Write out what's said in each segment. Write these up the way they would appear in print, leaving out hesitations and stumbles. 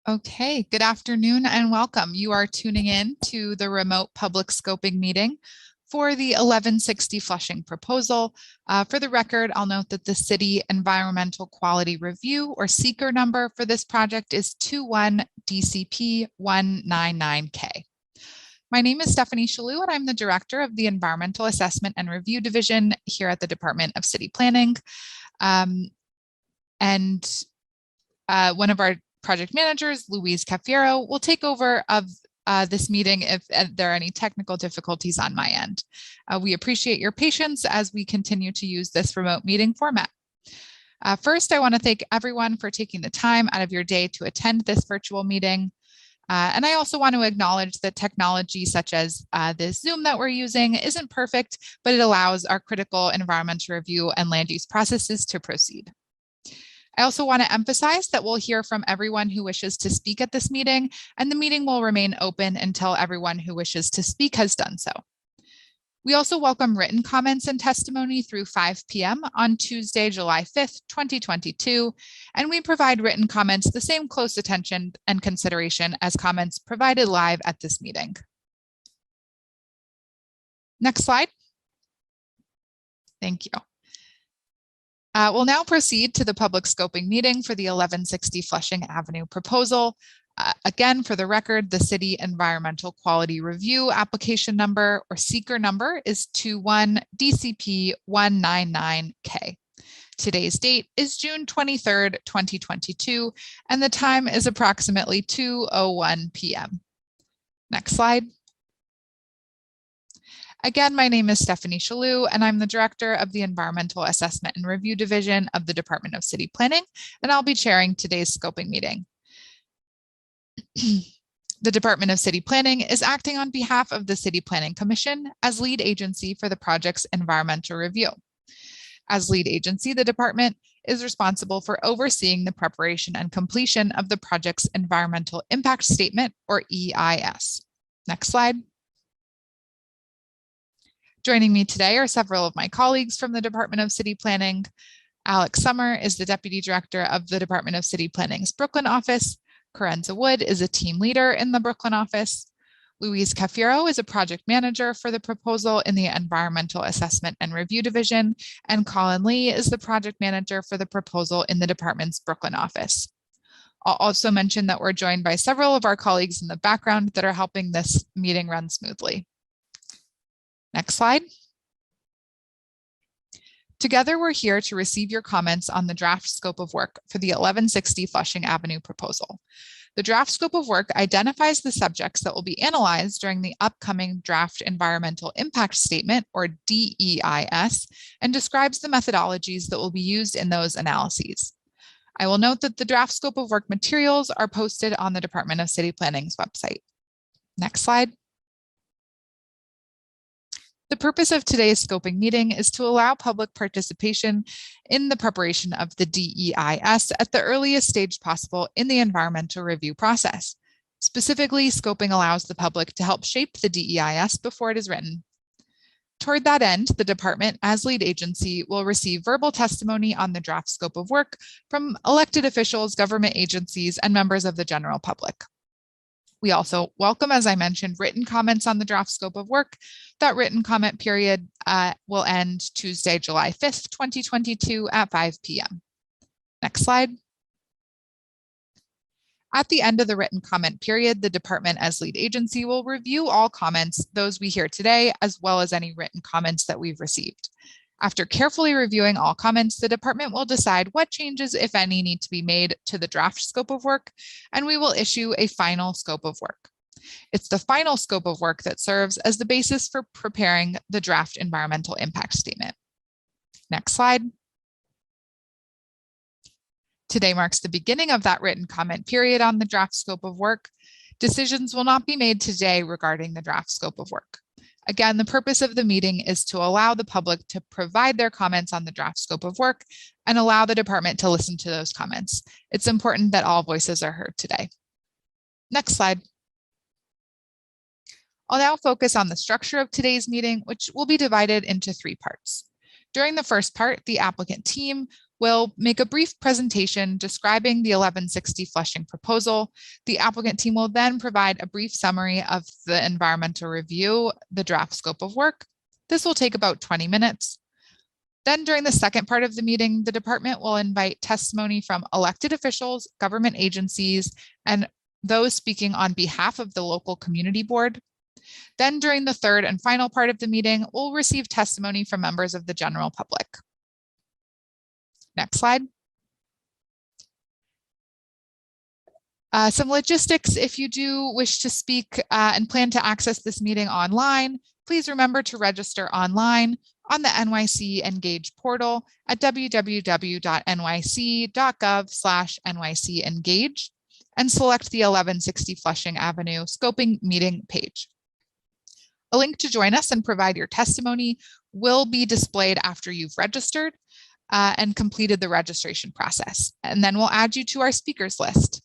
Okay, good afternoon and welcome. You are tuning in to the remote public scoping meeting for the 1160 Flushing proposal. For the record, I'll note that the City Environmental Quality Review or CEQR number for this project is 21DCP199K. My name is Stephanie Shalou and I'm the Director of the Environmental Assessment and Review Division here at the Department of City Planning. One of our project managers, Luis Cafiero, will take over of this meeting if there are any technical difficulties on my end. We appreciate your patience as we continue to use this remote meeting format. First, I want to thank everyone for taking the time out of your day to attend this virtual meeting. And I also want to acknowledge that technology such as this Zoom that we're using isn't perfect, but it allows our critical environmental review and land use processes to proceed. I also want to emphasize that we'll hear from everyone who wishes to speak at this meeting, and the meeting will remain open until everyone who wishes to speak has done so. We also welcome written comments and testimony through 5 p.m. on Tuesday, July 5th, 2022, and we provide written comments the same close attention and consideration as comments provided live at this meeting. Next slide. Thank you. We'll now proceed to the public scoping meeting for the 1160 Flushing Avenue proposal. Again, for the record, the City Environmental Quality Review application number or CEQR number is 21DCP199K. Today's date is June 23rd, 2022, and the time is approximately 2:01 p.m. Next slide. Again, my name is Stephanie Shalou, and I'm the Director of the Environmental Assessment and Review Division of the Department of City Planning, and I'll be chairing today's scoping meeting. The Department of City Planning is acting on behalf of the City Planning Commission as lead agency for the project's environmental review. As lead agency, the department is responsible for overseeing the preparation and completion of the project's environmental impact statement, or EIS. Next slide. Joining me today are several of my colleagues from the Department of City Planning. Alex Sommer is the Deputy Director of the Department of City Planning's Brooklyn office. Karenza Wood is a team leader in the Brooklyn office. Luis Cafiero is a project manager for the proposal in the Environmental Assessment and Review Division, and Colin Lee is the project manager for the proposal in the department's Brooklyn office. I'll also mention that we're joined by several of our colleagues in the background that are helping this meeting run smoothly. Next slide. Together, we're here to receive your comments on the draft scope of work for the 1160 Flushing Avenue proposal. The draft scope of work identifies the subjects that will be analyzed during the upcoming draft environmental impact statement, or DEIS, and describes the methodologies that will be used in those analyses. I will note that the draft scope of work materials are posted on the Department of City Planning's website. Next slide. The purpose of today's scoping meeting is to allow public participation in the preparation of the DEIS at the earliest stage possible in the environmental review process. Specifically, scoping allows the public to help shape the DEIS before it is written. Toward that end, the department, as lead agency, will receive verbal testimony on the draft scope of work from elected officials, government agencies, and members of the general public. We also welcome, as I mentioned, written comments on the draft scope of work. That written comment period will end Tuesday, July 5th, 2022 at 5 p.m. Next slide. At the end of the written comment period, the department as lead agency will review all comments, those we hear today, as well as any written comments that we've received. After carefully reviewing all comments, the department will decide what changes, if any, need to be made to the draft scope of work, and we will issue a final scope of work. It's the final scope of work that serves as the basis for preparing the draft environmental impact statement. Next slide. Today marks the beginning of that written comment period on the draft scope of work. Decisions will not be made today regarding the draft scope of work. Again, the purpose of the meeting is to allow the public to provide their comments on the draft scope of work and allow the department to listen to those comments. It's important that all voices are heard today. Next slide. I'll now focus on the structure of today's meeting, which will be divided into 3 parts. During the first part, the applicant team will make a brief presentation describing the 1160 Flushing proposal. The applicant team will then provide a brief summary of the environmental review, the draft scope of work. This will take about 20 minutes. Then during the second part of the meeting, the department will invite testimony from elected officials, government agencies, and those speaking on behalf of the local community board. Then during the third and final part of the meeting, we'll receive testimony from members of the general public. Next slide. Some logistics: if you do wish to speak and plan to access this meeting online, please remember to register online on the NYC Engage portal at www.nyc.gov/NYC-engage and select the 1160 Flushing Avenue Scoping Meeting page. A link to join us and provide your testimony will be displayed after you've registered and completed the registration process, and then we'll add you to our speakers list.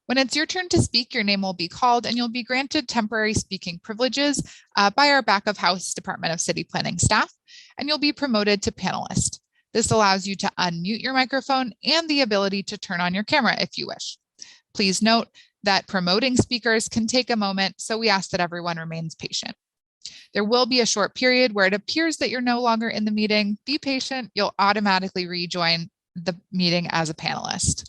When it's your turn to speak, your name will be called and you'll be granted temporary speaking privileges by our back of house Department of City Planning staff, and you'll be promoted to panelist. This allows you to unmute your microphone and the ability to turn on your camera if you wish. Please note that promoting speakers can take a moment, so we ask that everyone remains patient. There will be a short period where it appears that you're no longer in the meeting. Be patient, you'll automatically rejoin the meeting as a panelist.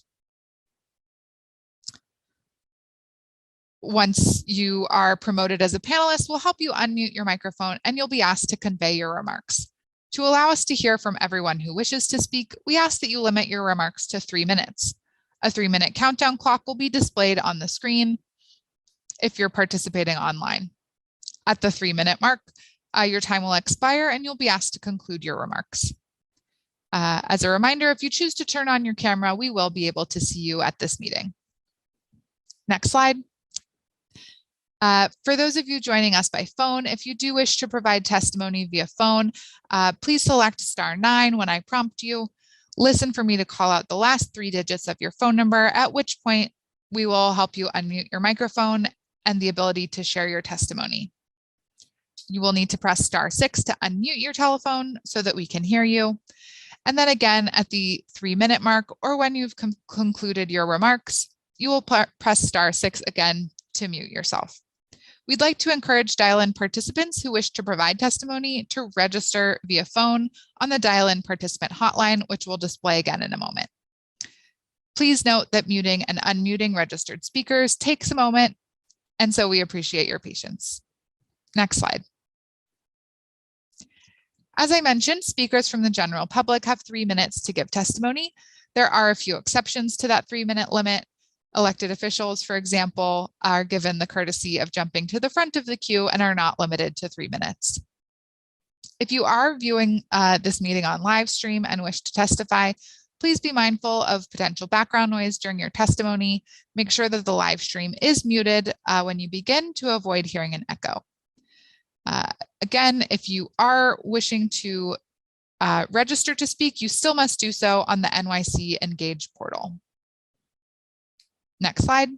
Once you are promoted as a panelist, we'll help you unmute your microphone and you'll be asked to convey your remarks. To allow us to hear from everyone who wishes to speak, we ask that you limit your remarks to 3 minutes. A 3-minute countdown clock will be displayed on the screen if you're participating online. At the 3-minute mark, your time will expire and you'll be asked to conclude your remarks. As a reminder, if you choose to turn on your camera, we will be able to see you at this meeting. Next slide. For those of you joining us by phone, if you do wish to provide testimony via phone, please select *9 when I prompt you. Listen for me to call out the last 3 digits of your phone number, at which point we will help you unmute your microphone and the ability to share your testimony. You will need to press *6 to unmute your telephone so that we can hear you. And then again, at the 3-minute mark or when you've concluded your remarks, you will press *6 again to mute yourself. We'd like to encourage dial-in participants who wish to provide testimony to register via phone on the dial-in participant hotline, which we'll display again in a moment. Please note that muting and unmuting registered speakers takes a moment, and so we appreciate your patience. Next slide. As I mentioned, speakers from the general public have 3 minutes to give testimony. There are a few exceptions to that 3-minute limit. Elected officials, for example, are given the courtesy of jumping to the front of the queue and are not limited to 3 minutes. If you are viewing this meeting on live stream and wish to testify, please be mindful of potential background noise during your testimony. Make sure that the live stream is muted when you begin to avoid hearing an echo. Again, if you are wishing to register to speak, you still must do so on the NYC Engage portal. Next slide.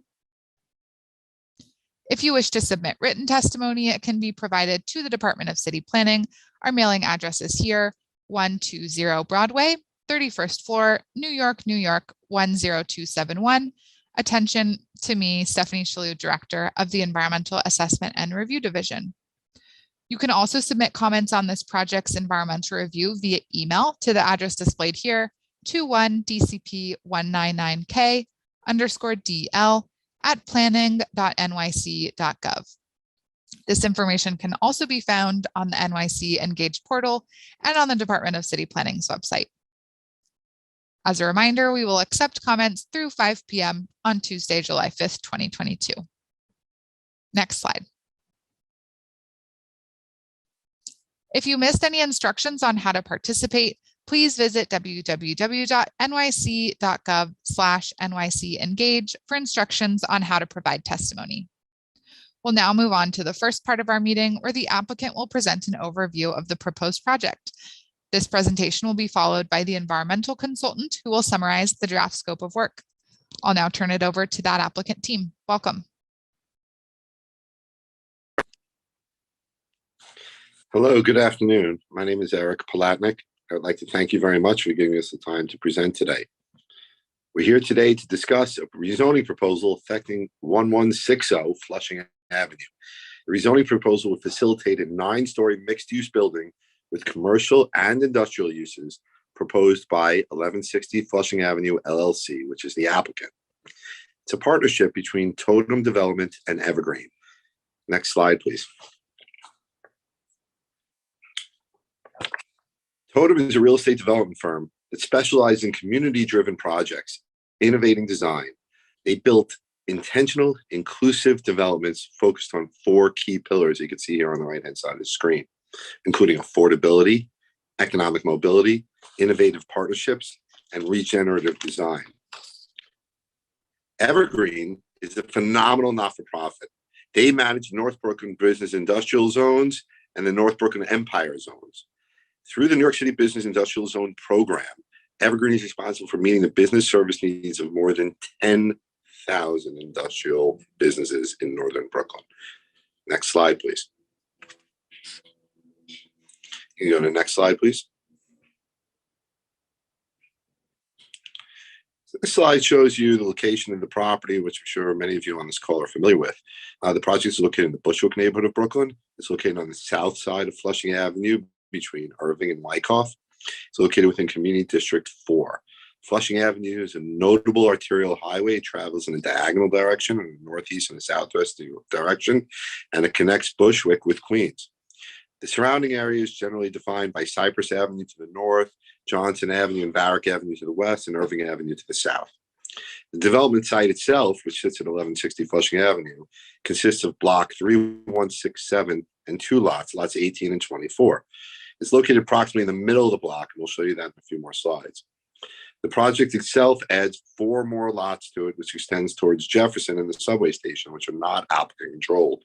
If you wish to submit written testimony, it can be provided to the Department of City Planning. Our mailing address is here, 120 Broadway, 31st floor, New York, New York, 10271. Attention to me, Stephanie Shalhoub, Director of the Environmental Assessment and Review Division. You can also submit comments on this project's environmental review via email to the address displayed here, 21DCP199K_DL@planning.nyc.gov. This information can also be found on the NYC Engage portal and on the Department of City Planning's website. As a reminder, we will accept comments through 5 p.m. on Tuesday, July 5th, 2022. Next slide. If you missed any instructions on how to participate, please visit www.nyc.gov/NYC-engage for instructions on how to provide testimony. We'll now move on to the first part of our meeting, where the applicant will present an overview of the proposed project. This presentation will be followed by the environmental consultant, who will summarize the draft scope of work. I'll now turn it over to that applicant team. Welcome. Hello, good afternoon. My name is Eric Palatnik. I would like to thank you very much for giving us the time to present today. We're here today to discuss a rezoning proposal affecting 1160 Flushing Avenue. The rezoning proposal would facilitate a 9-story mixed-use building with commercial and industrial uses proposed by 1160 Flushing Avenue LLC, which is the applicant. It's a partnership between Totem Development and Evergreen. Next slide, please. Totem is a real estate development firm that specializes in community-driven projects, innovating design. They built intentional, inclusive developments focused on 4 key pillars you can see here on the right-hand side of the screen, including affordability, economic mobility, innovative partnerships, and regenerative design. Evergreen is a phenomenal not-for-profit. They manage North Brooklyn Business Industrial Zones and the North Brooklyn Empire Zones. Through the New York City Business Industrial Zone program, Evergreen is responsible for meeting the business service needs of more than 10,000 industrial businesses in Northern Brooklyn. Next slide, please. Can you go to the next slide, please? This slide shows you the location of the property, which I'm sure many of you on this call are familiar with. The project is located in the Bushwick neighborhood of Brooklyn. It's located on the south side of Flushing Avenue between Irving and Wyckoff. It's located within Community District 4. Flushing Avenue is a notable arterial highway. It travels in a diagonal direction in the northeast and the southwest direction, and it connects Bushwick with Queens. The surrounding area is generally defined by Cypress Avenue to the north, Johnson Avenue and Varick Avenue to the west, and Irving Avenue to the south. The development site itself, which sits at 1160 Flushing Avenue, consists of block 3167 and 2 lots, lots 18 and 24. It's located approximately in the middle of the block, and we'll show you that in a few more slides. The project itself adds 4 more lots to it, which extends towards Jefferson and the subway station, which are not applicant controlled.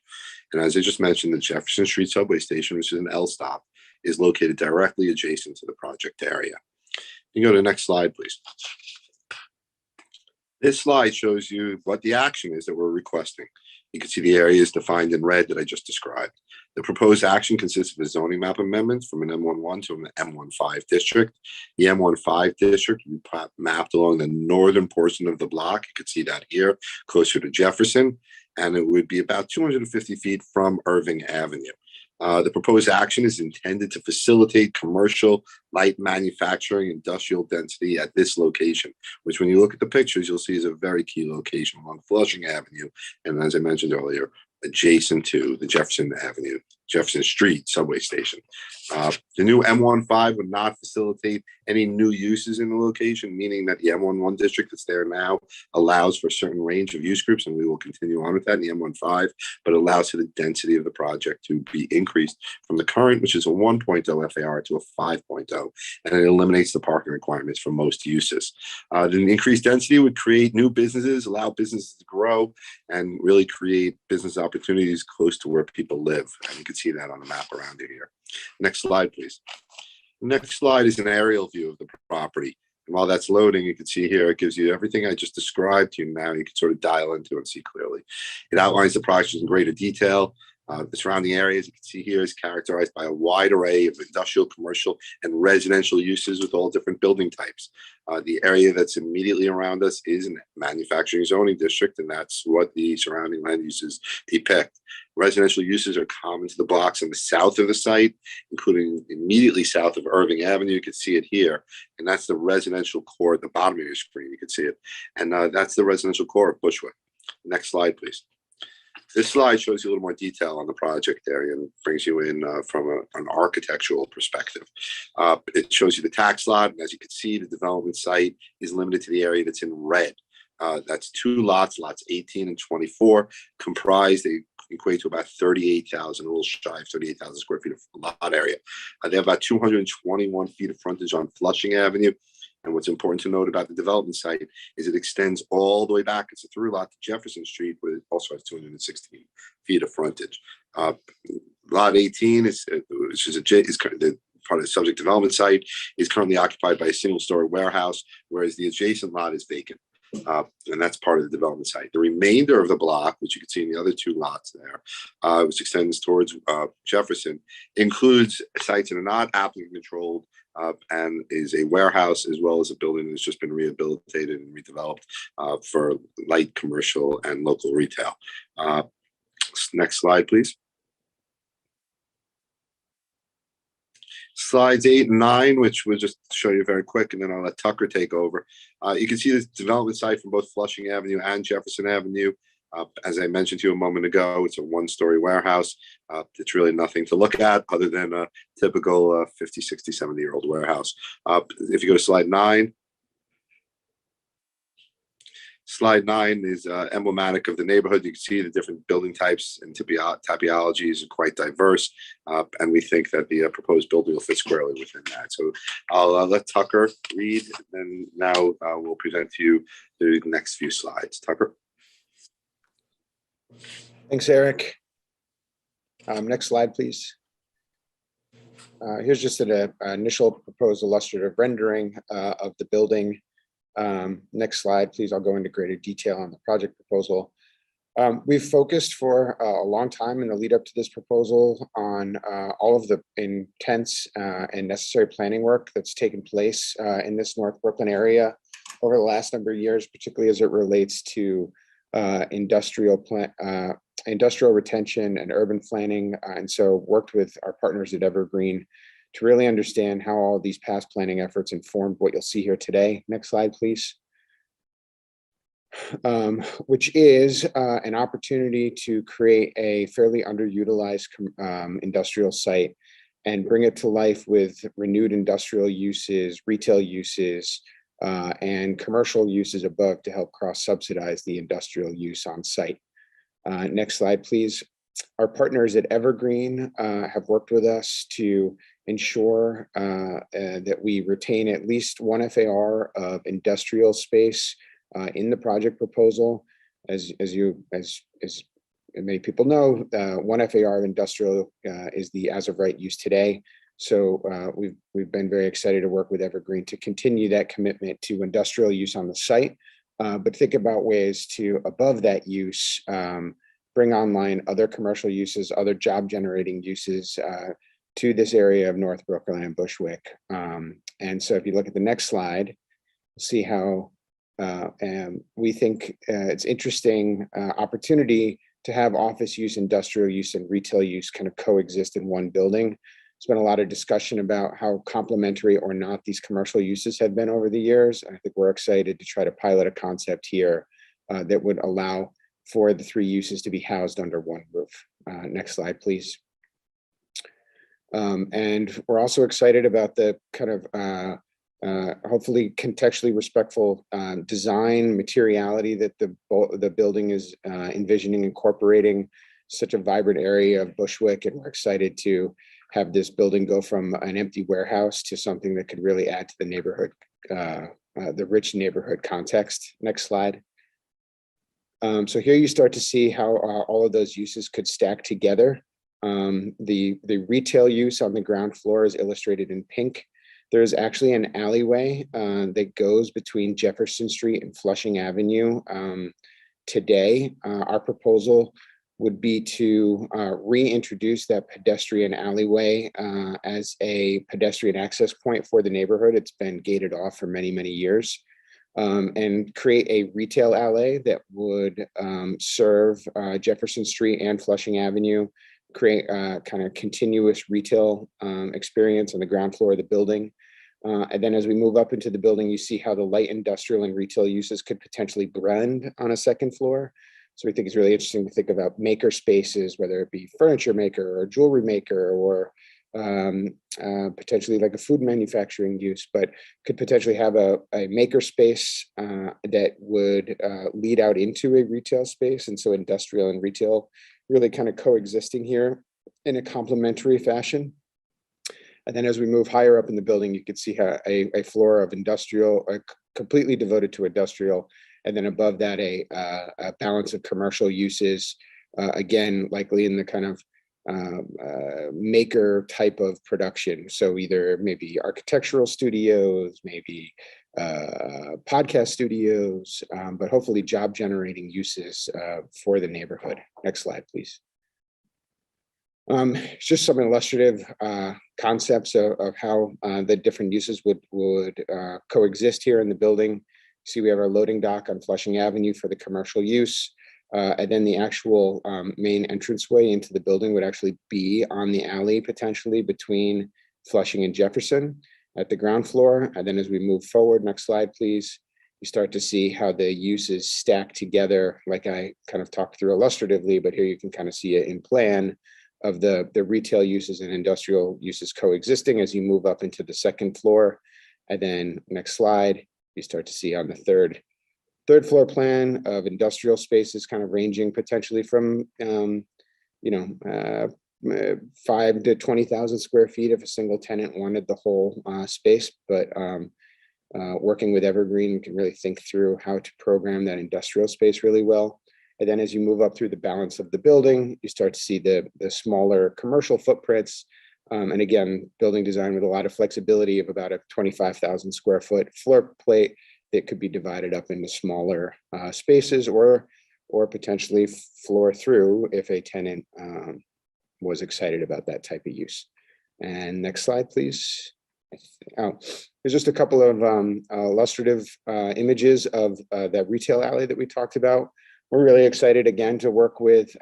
And as I just mentioned, the Jefferson Street subway station, which is an L stop, is located directly adjacent to the project area. You can go to the next slide, please. This slide shows you what the action is that we're requesting. You can see the areas defined in red that I just described. The proposed action consists of a zoning map amendment from an M11 to an M15 district. The M15 district will be mapped along the northern portion of the block. You can see that here, closer to Jefferson, and it would be about 250 feet from Irving Avenue. The proposed action is intended to facilitate commercial, light manufacturing, industrial density at this location, which when you look at the pictures, you'll see is a very key location along Flushing Avenue. And as I mentioned earlier, adjacent to the Jefferson Street subway station. The new M15 would not facilitate any new uses in the location, meaning that the M11 district that's there now allows for a certain range of use groups, and we will continue on with that in the M15, but allows for the density of the project to be increased from the current, which is a 1.0 FAR, to a 5.0, and it eliminates the parking requirements for most uses. The increased density would create new businesses, allow businesses to grow, and really create business opportunities close to where people live. And you can see that on the map around here. Next slide, please. Next slide is an aerial view of the property. And while that's loading, you can see here, it gives you everything I just described to you now. You can sort of dial into it and see clearly. It outlines the project in greater detail. The surrounding area, as you can see here, is characterized by a wide array of industrial, commercial, and residential uses with all different building types. The area that's immediately around us is a manufacturing zoning district, and that's what the surrounding land uses depict. Residential uses are common to the blocks on the south of the site, including immediately south of Irving Avenue. You can see it here, and that's the residential core at the bottom of your screen. You can see it, and that's the residential core of Bushwick. Next slide, please. This slide shows you a little more detail on the project area and brings you in from an architectural perspective. It shows you the tax lot, and as you can see, the development site is limited to the area that's in red. That's 2 lots, lots 18 and 24, comprised. They equate to about 38,000, a little shy of 38,000 square feet of lot area. They have about 221 feet of frontage on Flushing Avenue. And what's important to note about the development site is it extends all the way back. It's a through lot to Jefferson Street, where it also has 216 feet of frontage. Lot 18 is the part of the subject development site, is currently occupied by a single-story warehouse, whereas the adjacent lot is vacant. and that's part of the development site. The remainder of the block, which you can see in the other two lots there, which extends towards Jefferson, includes sites that are not applicant controlled and is a warehouse as well as a building that's just been rehabilitated and redeveloped for light commercial and local retail. Next slide, please. Slides 8 and 9, which we'll just show you very quick, and then I'll let Tucker take over. You can see this development site from both Flushing Avenue and Jefferson Avenue. As I mentioned to you a moment ago, it's a one-story warehouse. It's really nothing to look at other than a typical 50, 60, 70-year-old warehouse. If you go to slide 9, slide 9 is emblematic of the neighborhood. You can see the different building types and typologies are quite diverse, and we think that the proposed building will fit squarely within that. So I'll let Tucker read, and now we'll present to you the next few slides. Tucker. Thanks, Eric. Next slide, please. Here's just an initial proposed illustrative rendering of the building. Next slide, please. I'll go into greater detail on the project proposal. We've focused for a long time in the lead up to this proposal on all of the intense and necessary planning work that's taken place in this North Brooklyn area over the last number of years, particularly as it relates to industrial retention and urban planning. And so worked with our partners at Evergreen to really understand how all these past planning efforts informed what you'll see here today. Next slide, please. Which is an opportunity to create a fairly underutilized industrial site and bring it to life with renewed industrial uses, retail uses, and commercial uses above to help cross-subsidize the industrial use on site. Next slide, please. Our partners at Evergreen have worked with us to ensure that we retain at least one FAR of industrial space in the project proposal. As many people know, one FAR of industrial is the as of right use today. So we've been very excited to work with Evergreen to continue that commitment to industrial use on the site, but think about ways to, above that use, bring online other commercial uses, other job generating uses to this area of North Brooklyn and Bushwick. And so if you look at the next slide, see how we think it's interesting opportunity to have office use, industrial use, and retail use kind of coexist in one building. There's been a lot of discussion about how complementary or not these commercial uses have been over the years. I think we're excited to try to pilot a concept here that would allow for the three uses to be housed under one roof. Next slide, please. And we're also excited about the kind of hopefully contextually respectful design materiality that the building is envisioning incorporating such a vibrant area of Bushwick, and we're excited to have this building go from an empty warehouse to something that could really add to the neighborhood, the rich neighborhood context. Next slide. So here you start to see how all of those uses could stack together. The retail use on the ground floor is illustrated in pink. There's actually an alleyway that goes between Jefferson Street and Flushing Avenue. Today, our proposal would be to reintroduce that pedestrian alleyway as a pedestrian access point for the neighborhood. It's been gated off for many, many years. And create a retail alley that would serve Jefferson Street and Flushing Avenue, create a kind of continuous retail experience on the ground floor of the building. And then as we move up into the building, you see how the light industrial and retail uses could potentially blend on a second floor. So we think it's really interesting to think about maker spaces, whether it be furniture maker or jewelry maker or potentially like a food manufacturing use, but could potentially have a maker space that would lead out into a retail space. And so industrial and retail really kind of coexisting here in a complementary fashion. And then as we move higher up in the building, you can see how a floor of industrial, completely devoted to industrial, and then above that, a balance of commercial uses, again, likely in the kind of maker type of production. So either maybe architectural studios, maybe podcast studios, but hopefully job generating uses for the neighborhood. Next slide, please. Just some illustrative concepts of how the different uses would coexist here in the building. See, we have our loading dock on Flushing Avenue for the commercial use. And then the actual main entranceway into the building would actually be on the alley potentially between Flushing and Jefferson at the ground floor. And then as we move forward, next slide, please, you start to see how the uses stack together, like I kind of talked through illustratively, but here you can kind of see it in plan of the retail uses and industrial uses coexisting as you move up into the second floor. And then next slide, you start to see on the third floor plan of industrial spaces kind of ranging potentially from 5 to 20,000 square feet if a single tenant wanted the whole space. But working with Evergreen, we can really think through how to program that industrial space really well. And then as you move up through the balance of the building, you start to see the smaller commercial footprints. And again, building design with a lot of flexibility of about a 25,000 square foot floor plate that could be divided up into smaller spaces or potentially floor through if a tenant was excited about that type of use. And next slide, please. There's just a couple of illustrative images of that retail alley that we talked about. We're really excited again to work with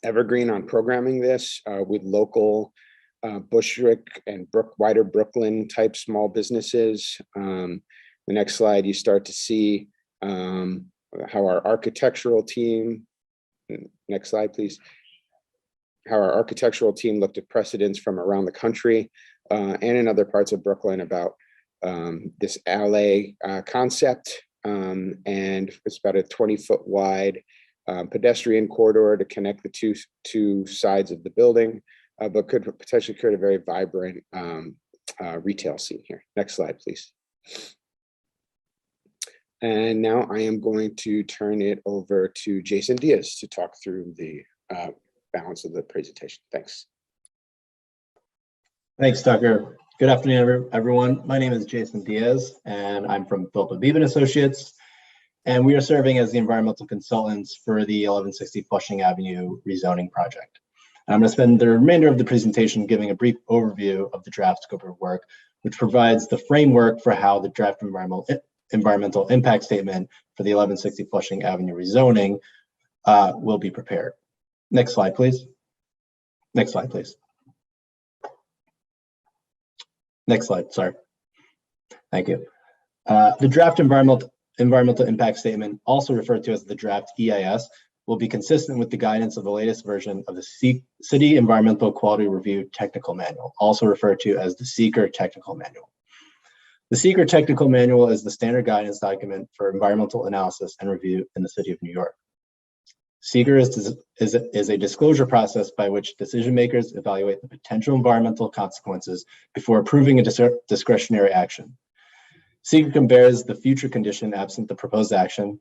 Evergreen on programming this with local Bushwick and wider Brooklyn type small businesses. The next slide, you start to see how our architectural team, next slide, please, how our architectural team looked at precedents from around the country and in other parts of Brooklyn about this alley concept. And it's about a 20-foot wide pedestrian corridor to connect the two sides of the building, but could potentially create a very vibrant retail scene here. Next slide, please. And now I am going to turn it over to Jason Diaz to talk through the balance of the presentation. Thanks. Thanks, Tucker. Good afternoon, everyone. My name is Jason Diaz, and I'm from Philip Beeben Associates, and we are serving as the environmental consultants for the 1160 Flushing Avenue rezoning project. I'm going to spend the remainder of the presentation giving a brief overview of the draft scope of work, which provides the framework for how the draft environmental impact statement for the 1160 Flushing Avenue rezoning will be prepared. Next slide, please. Next slide, please. Next slide, sorry. Thank you. The draft environmental impact statement, also referred to as the draft EIS, will be consistent with the guidance of the latest version of the City Environmental Quality Review Technical Manual, also referred to as the CEQR Technical Manual. The CEQR Technical Manual is the standard guidance document for environmental analysis and review in the City of New York. CEQR is a disclosure process by which decision makers evaluate the potential environmental consequences before approving a discretionary action. CEQR compares the future condition absent the proposed action,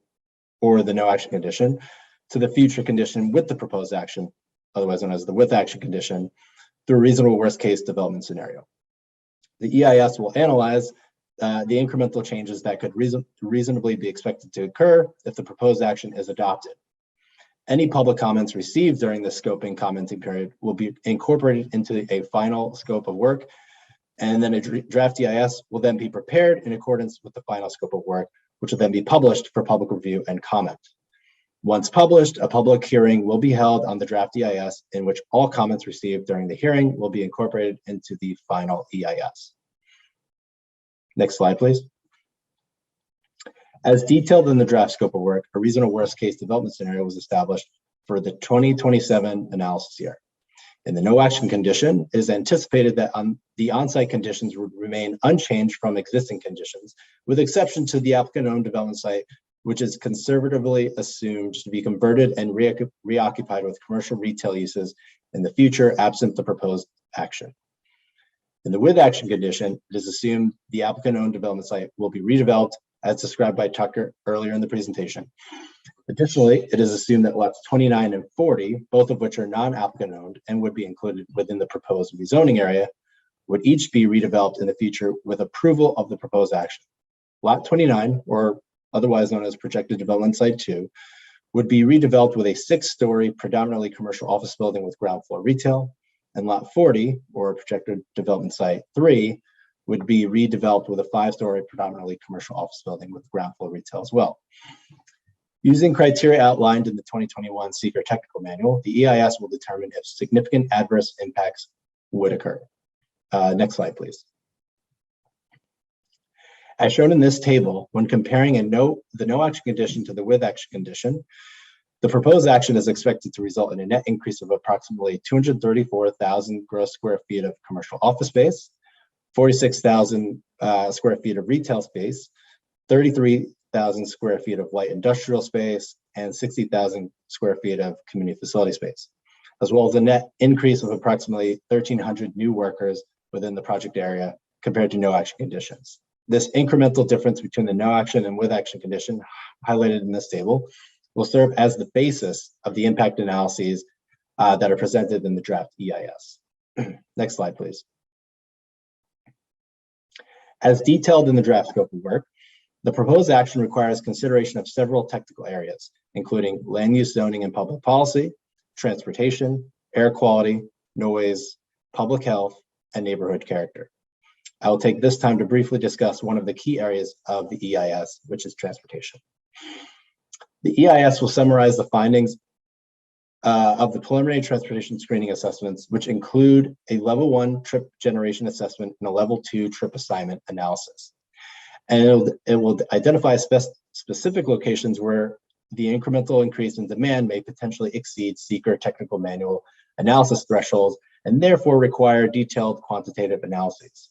or the no action condition, to the future condition with the proposed action, otherwise known as the with action condition, through a reasonable worst case development scenario. The EIS will analyze the incremental changes that could reasonably be expected to occur if the proposed action is adopted. Any public comments received during the scoping commenting period will be incorporated into a final scope of work, and then a draft EIS will then be prepared in accordance with the final scope of work, which will then be published for public review and comment. Once published, a public hearing will be held on the draft EIS in which all comments received during the hearing will be incorporated into the final EIS. Next slide, please. As detailed in the draft scope of work, a reasonable worst case development scenario was established for the 2027 analysis year. In the no action condition, it is anticipated that the on-site conditions would remain unchanged from existing conditions, with exception to the applicant-owned development site, which is conservatively assumed to be converted and reoccupied with commercial retail uses in the future, absent the proposed action. In the with action condition, it is assumed the applicant-owned development site will be redeveloped as described by Tucker earlier in the presentation. Additionally, it is assumed that lots 29 and 40, both of which are non-applicant owned and would be included within the proposed rezoning area, would each be redeveloped in the future with approval of the proposed action. Lot 29, or otherwise known as projected development site 2, would be redeveloped with a 6-story predominantly commercial office building with ground floor retail, and lot 40, or projected development site 3, would be redeveloped with a 5-story predominantly commercial office building with ground floor retail as well. Using criteria outlined in the 2021 CEQR technical manual, the EIS will determine if significant adverse impacts would occur. Next slide, please. As shown in this table, when comparing the no action condition to the with action condition, the proposed action is expected to result in a net increase of approximately 234,000 gross square feet of commercial office space, 46,000 square feet of retail space, 33,000 square feet of light industrial space, and 60,000 square feet of community facility space, as well as a net increase of approximately 1,300 new workers within the project area compared to no action conditions. This incremental difference between the no action and with action condition highlighted in this table will serve as the basis of the impact analyses that are presented in the draft EIS. Next slide, please. As detailed in the draft scope of work, the proposed action requires consideration of several technical areas, including land use zoning and public policy, transportation, air quality, noise, public health, and neighborhood character. I will take this time to briefly discuss one of the key areas of the EIS, which is transportation. The EIS will summarize the findings of the preliminary transportation screening assessments, which include a level 1 trip generation assessment and a level 2 trip assignment analysis. And it will identify specific locations where the incremental increase in demand may potentially exceed CEQR technical manual analysis thresholds and therefore require detailed quantitative analyses.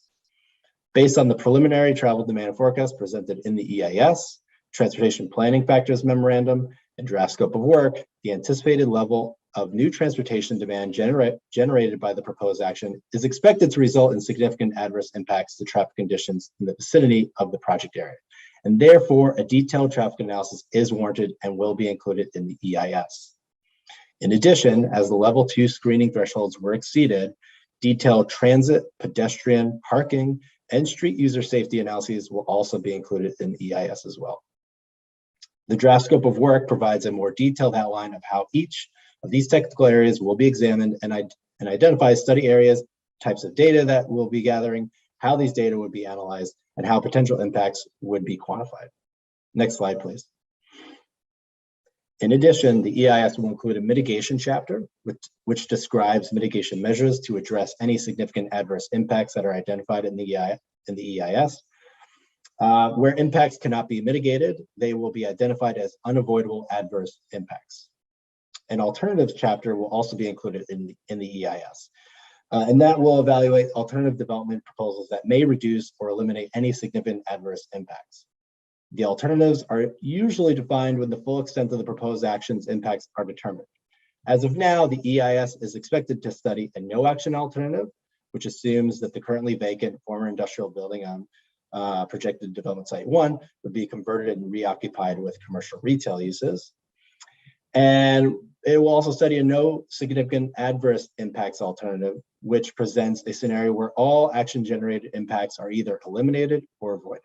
Based on the preliminary travel demand forecast presented in the EIS, transportation planning factors memorandum, and draft scope of work, the anticipated level of new transportation demand generated by the proposed action is expected to result in significant adverse impacts to traffic conditions in the vicinity of the project area. And therefore, a detailed traffic analysis is warranted and will be included in the EIS. In addition, as the level 2 screening thresholds were exceeded, detailed transit, pedestrian, parking, and street user safety analyses will also be included in the EIS as well. The draft scope of work provides a more detailed outline of how each of these technical areas will be examined and identifies study areas, types of data that we'll be gathering, how these data would be analyzed, and how potential impacts would be quantified. Next slide, please. In addition, the EIS will include a mitigation chapter, which describes mitigation measures to address any significant adverse impacts that are identified in the EIS. Where impacts cannot be mitigated, they will be identified as unavoidable adverse impacts. An alternatives chapter will also be included in the EIS, and that will evaluate alternative development proposals that may reduce or eliminate any significant adverse impacts. The alternatives are usually defined when the full extent of the proposed action's impacts are determined. As of now, the EIS is expected to study a no action alternative, which assumes that the currently vacant former industrial building on projected development site 1 would be converted and reoccupied with commercial retail uses. And it will also study a no significant adverse impacts alternative, which presents a scenario where all action generated impacts are either eliminated or avoided.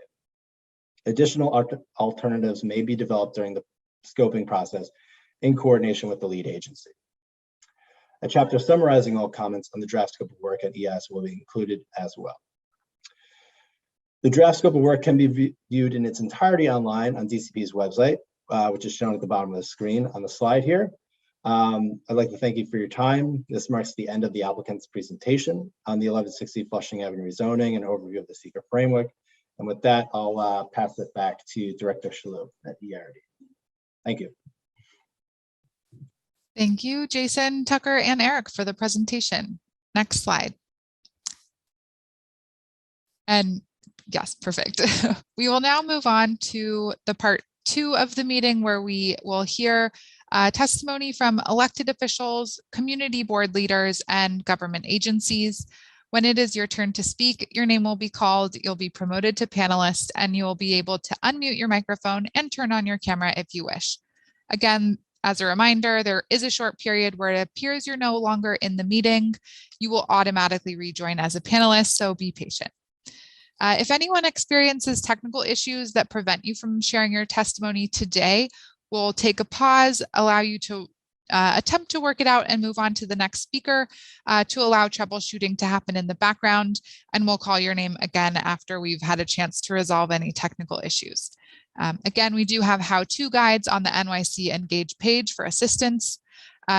Additional alternatives may be developed during the scoping process in coordination with the lead agency. A chapter summarizing all comments on the draft scope of work at EIS will be included as well. The draft scope of work can be viewed in its entirety online on DCP's website, which is shown at the bottom of the screen on the slide here. I'd like to thank you for your time. This marks the end of the applicant's presentation on the 1160 Flushing Avenue rezoning and overview of the CEQR framework. And with that, I'll pass it back to Director Shalhoub at EARD. Thank you. Thank you, Jason, Tucker, and Eric for the presentation. Next slide. And yes, perfect. We will now move on to the part 2 of the meeting, where we will hear testimony from elected officials, community board leaders, and government agencies. When it is your turn to speak, your name will be called, you'll be promoted to panelist, and you will be able to unmute your microphone and turn on your camera if you wish. Again, as a reminder, there is a short period where it appears you're no longer in the meeting. You will automatically rejoin as a panelist, so be patient. If anyone experiences technical issues that prevent you from sharing your testimony today, we'll take a pause, allow you to attempt to work it out and move on to the next speaker to allow troubleshooting to happen in the background, and we'll call your name again after we've had a chance to resolve any technical issues. Again, we do have how-to guides on the NYC Engage page for assistance.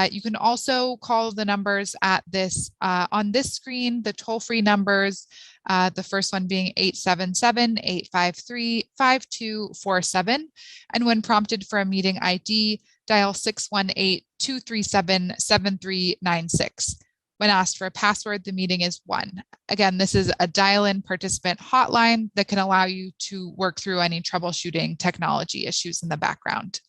You can also call the numbers at this on this screen, the toll-free numbers, the first one being 877-853-5247. And when prompted for a meeting ID, dial 618-237-7396. When asked for a password, the meeting is 1. Again, this is a dial-in participant hotline that can allow you to work through any troubleshooting technology issues in the background.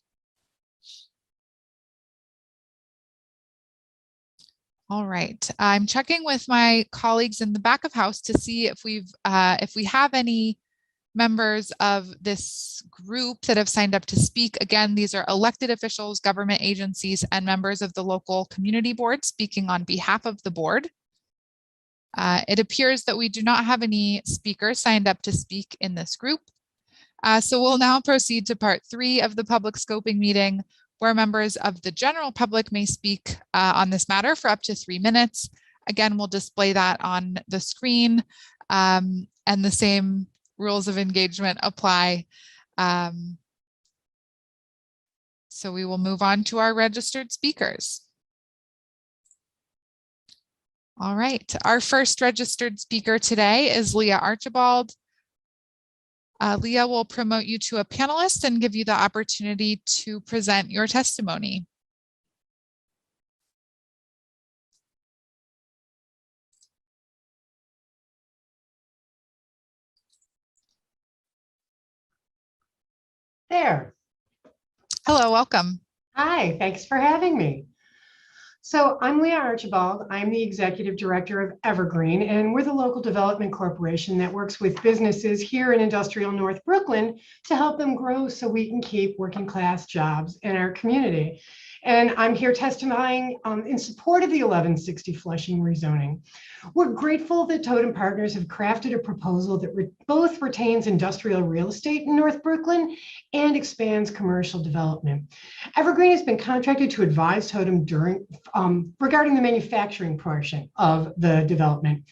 All right, I'm checking with my colleagues in the back of house to see if we have any members of this group that have signed up to speak. Again, these are elected officials, government agencies, and members of the local community board speaking on behalf of the board. It appears that we do not have any speakers signed up to speak in this group. So we'll now proceed to part 3 of the public scoping meeting, where members of the general public may speak on this matter for up to 3 minutes. Again, we'll display that on the screen, and the same rules of engagement apply. So we will move on to our registered speakers. All right, our first registered speaker today is Leah Archibald. Leah will promote you to a panelist and give you the opportunity to present your testimony. There. Hello, welcome. Hi, thanks for having me. So I'm Leah Archibald. I'm the executive director of Evergreen, and we're the local development corporation that works with businesses here in industrial North Brooklyn to help them grow so we can keep working class jobs in our community. And I'm here testifying in support of the 1160 Flushing rezoning. We're grateful that Totem Partners have crafted a proposal that both retains industrial real estate in North Brooklyn and expands commercial development. Evergreen has been contracted to advise Totem regarding the manufacturing portion of the development.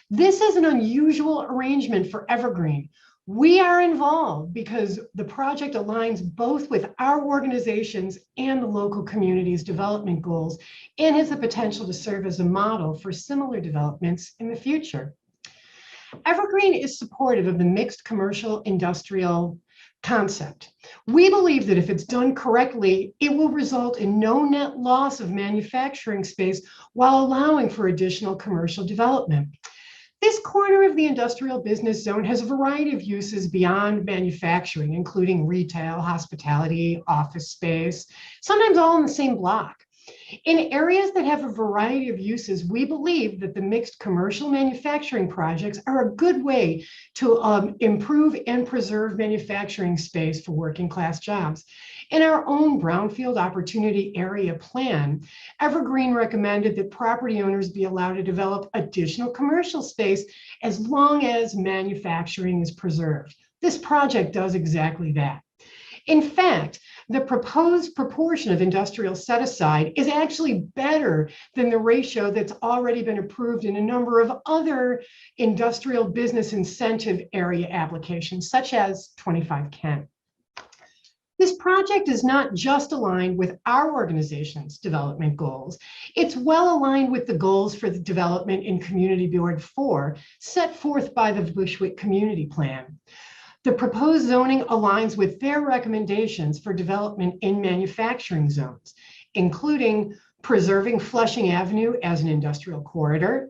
This is an unusual arrangement for Evergreen. We are involved because the project aligns both with our organizations and the local community's development goals and has the potential to serve as a model for similar developments in the future. Evergreen is supportive of the mixed commercial industrial concept. We believe that if it's done correctly, it will result in no net loss of manufacturing space while allowing for additional commercial development. This corner of the industrial business zone has a variety of uses beyond manufacturing, including retail, hospitality, office space, sometimes all in the same block. In areas that have a variety of uses, we believe that the mixed commercial manufacturing projects are a good way to improve and preserve manufacturing space for working class jobs. In our own Brownfield Opportunity Area Plan, Evergreen recommended that property owners be allowed to develop additional commercial space as long as manufacturing is preserved. This project does exactly that. In fact, the proposed proportion of industrial set aside is actually better than the ratio that's already been approved in a number of other industrial business incentive area applications, such as 25 Kent. This project is not just aligned with our organization's development goals, it's well aligned with the goals for the development in Community Board 4 set forth by the Bushwick Community Plan. The proposed zoning aligns with their recommendations for development in manufacturing zones, including preserving Flushing Avenue as an industrial corridor,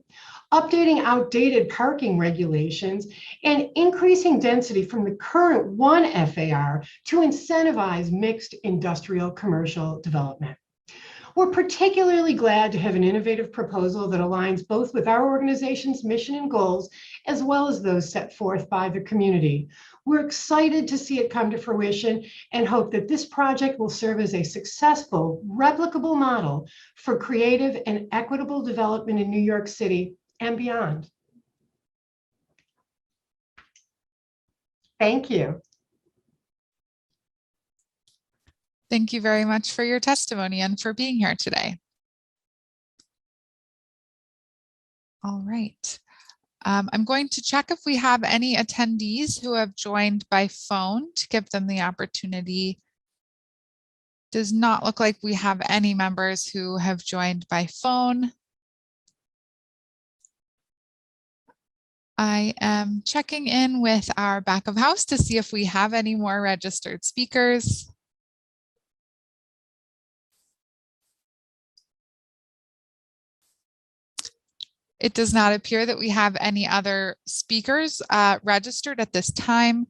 updating outdated parking regulations, and increasing density from the current 1 FAR to incentivize mixed industrial commercial development. We're particularly glad to have an innovative proposal that aligns both with our organization's mission and goals, as well as those set forth by the community. We're excited to see it come to fruition and hope that this project will serve as a successful, replicable model for creative and equitable development in New York City and beyond. Thank you. Thank you very much for your testimony and for being here today. All right. I'm going to check if we have any attendees who have joined by phone to give them the opportunity. Does not look like we have any members who have joined by phone. I am checking in with our back of house to see if we have any more registered speakers. It does not appear that we have any other speakers registered at this time.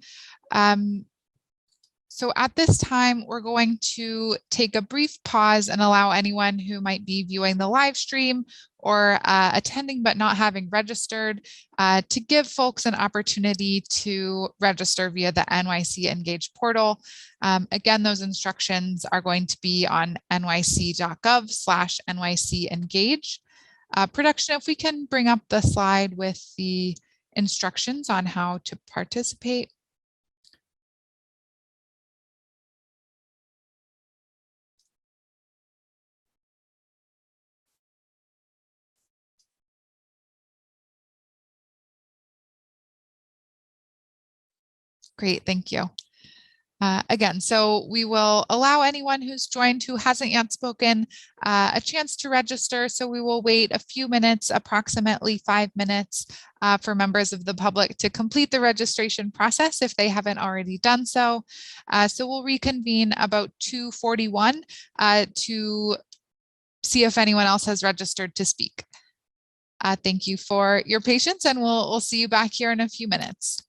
So at this time, we're going to take a brief pause and allow anyone who might be viewing the live stream or attending but not having registered to give folks an opportunity to register via the NYC Engage portal. Again, those instructions are going to be on nyc.gov/NYC Engage. Production, if we can bring up the slide with the instructions on how to participate. Great, thank you. Again, so we will allow anyone who's joined who hasn't yet spoken a chance to register. So we will wait a few minutes, approximately 5 minutes, for members of the public to complete the registration process if they haven't already done so. So we'll reconvene about 2:41 to see if anyone else has registered to speak. Thank you for your patience, and we'll see you back here in a few minutes.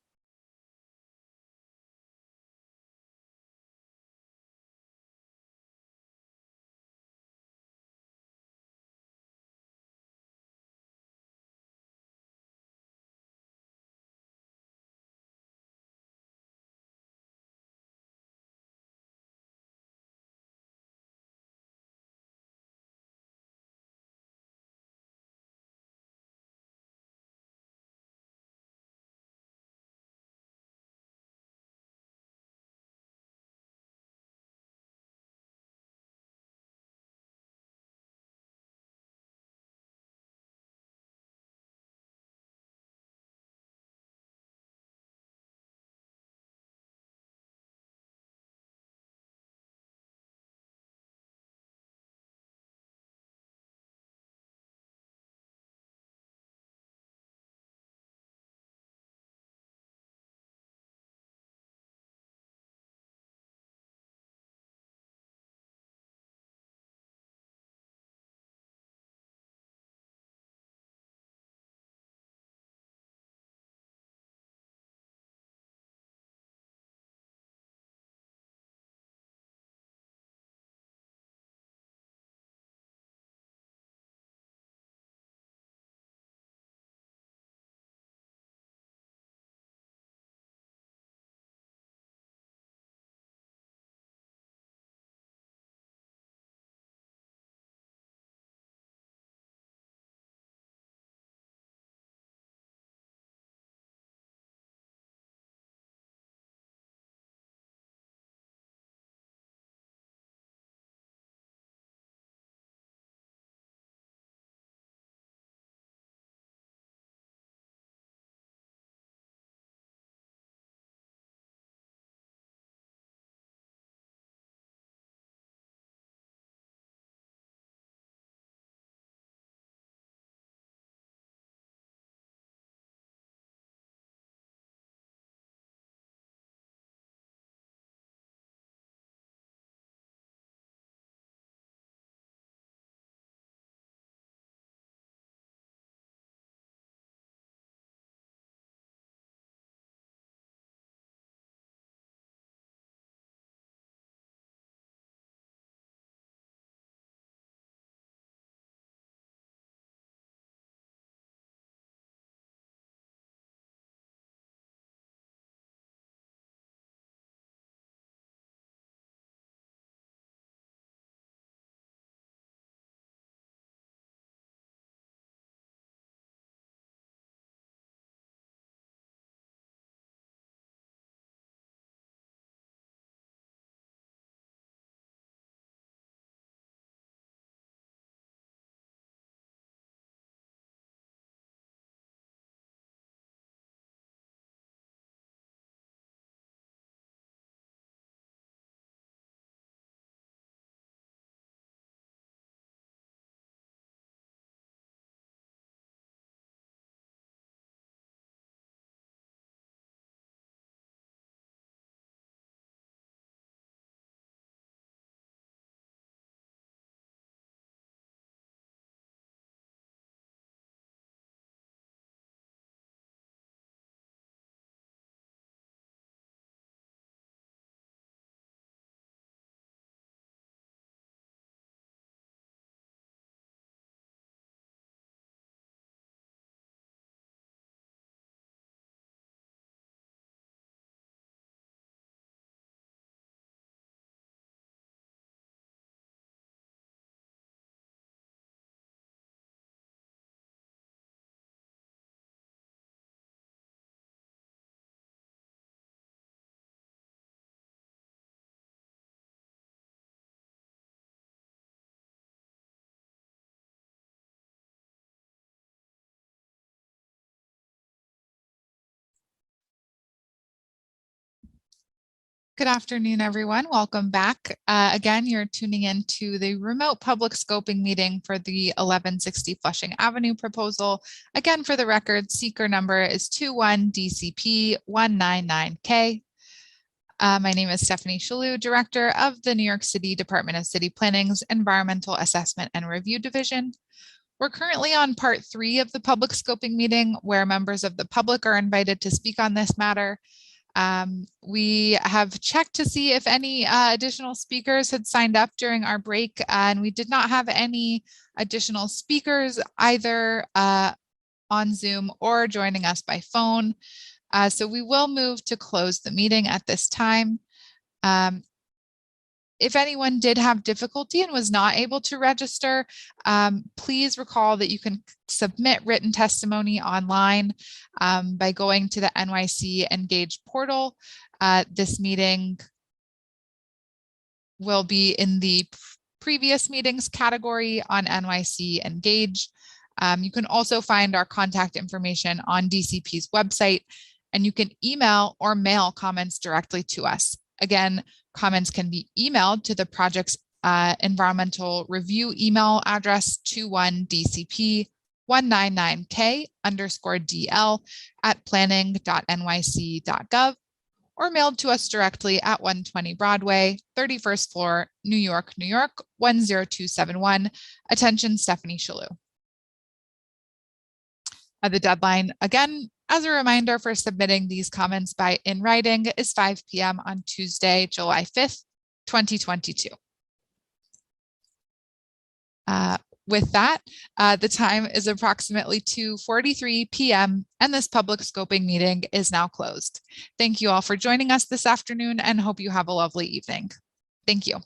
Good afternoon, everyone. Welcome back. Again, you're tuning in to the remote public scoping meeting for the 1160 Flushing Avenue proposal. Again, for the record, CEQR number is 21DCP199K. My name is Stephanie Shalou, Director of the New York City Department of City Planning's Environmental Assessment and Review Division. We're currently on part 3 of the public scoping meeting, where members of the public are invited to speak on this matter. We have checked to see if any additional speakers had signed up during our break, and we did not have any additional speakers either on Zoom or joining us by phone. So we will move to close the meeting at this time. If anyone did have difficulty and was not able to register, please recall that you can submit written testimony online by going to the NYC Engage portal. This meeting will be in the previous meetings category on NYC Engage. You can also find our contact information on DCP's website, and you can email or mail comments directly to us. Again, comments can be emailed to the project's environmental review email address 21DCP199K_DL@planning.nyc.gov, or mailed to us directly at 120 Broadway, 31st floor, New York, New York, 10271. Attention, Stephanie Shalou. The deadline, again, as a reminder, for submitting these comments in writing is 5 p.m. on Tuesday, July 5th, 2022. With that, the time is approximately 2:43 p.m. and this public scoping meeting is now closed. Thank you all for joining us this afternoon and hope you have a lovely evening. Thank you.